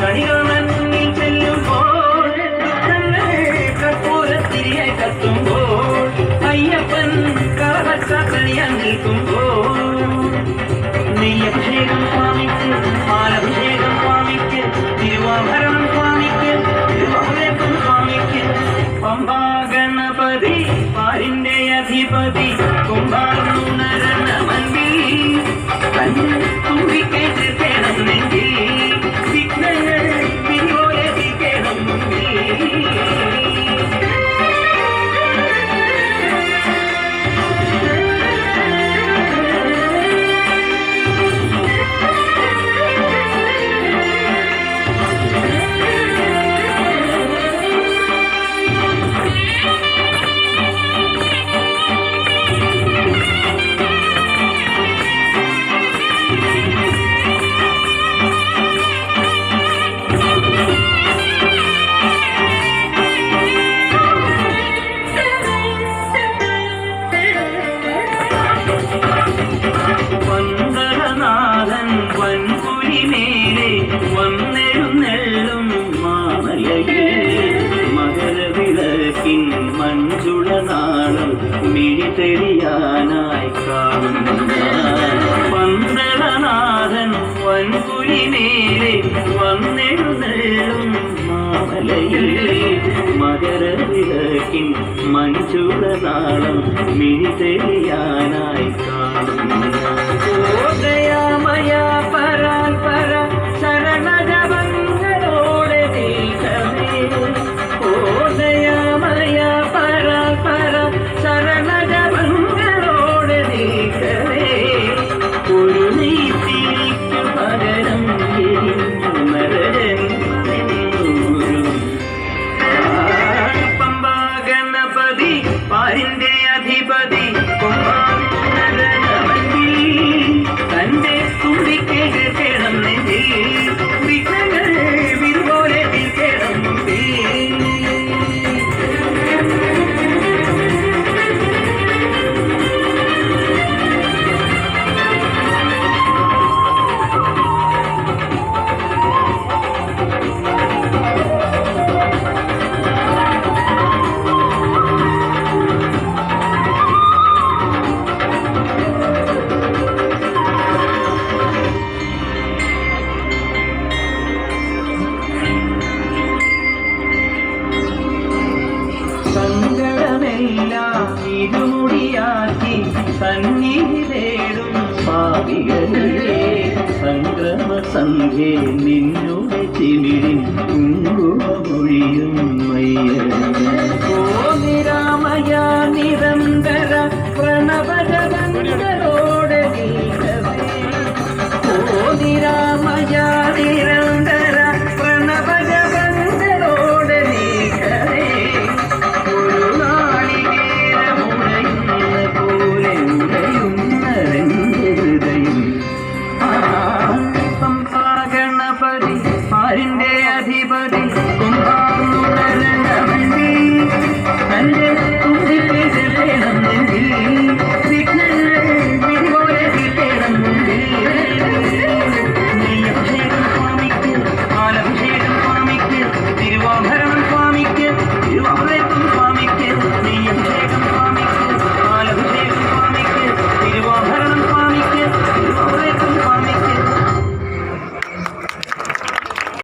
കണികൾ മണ്ണിൽ ചെല്ലുമ്പോൾ കർപ്പൂരത്തിരിയായി കത്തുമ്പോൾ അയ്യപ്പൻ കളവച്ച കണിയാൻ നിൽക്കുമ്പോൾ നെയ്യഭിഷേകം സ്വാമിക്ക് പാലഭിഷേകം സ്വാമിക്ക് തിരുവാഭരണം സ്വാമിക്ക് തിരുവാഭരണം സ്വാമിക്ക് പമ്പാ ഗണപതി പാരിന്റെ അധിപതി കുംഭാരണ മന്ദിൽ തുമ്പിക്കൈ തീർക്കണം നെഞ്ചിൽ വിഘ്നങ്ങൾ വിരിപോലെ തീർക്കണം മുമ്പിൽ മഞ്ജുളനാളം മിഴിതെളിയാനായി കാണുന്ന പന്തളനാഥൻ വൻകുലിമേലെ വന്നെഴുന്നള്ളും മാമലയിൽ മകരവിളക്കിൻ മഞ്ജുളനാളം മിഴിതെളിയാനായി കാണുന്ന ഓദയാമയ പരാൽപര ശരണജപങ്ങളോടെ നീക്കമേ ഓദയാമയ ശരണജപങ്ങളോടെ നീക്കമേ ഒരു നീതിക്ക് പകരം പമ്പാ ഗണപതി പാരിന്റെ അധിപതി തന്റെ തുമ്പിക്ക് കേൾക്കണം നെഞ്ചിൽ വിഘ്നങ്ങൾ വിരുപോലെ തീർക്കണം ഇരുമുടിയാക്കി സന്നിധി തേടും പാപികളെ സംക്രമ സന്ധ്യേ നിന്നുടെ ചിമിഴിൻ കുങ്കുമൊഴിയും ഓ നിരാമയ നിരന്തര പ്രണവജപങ്ങളോടെ നീക്കവേ ഓ നിരാമയ നിരന്തര പ്രണവജപങ്ങളോടെ നീക്കവേ പാരിന്റെ അധിപതി കുംഭാരണ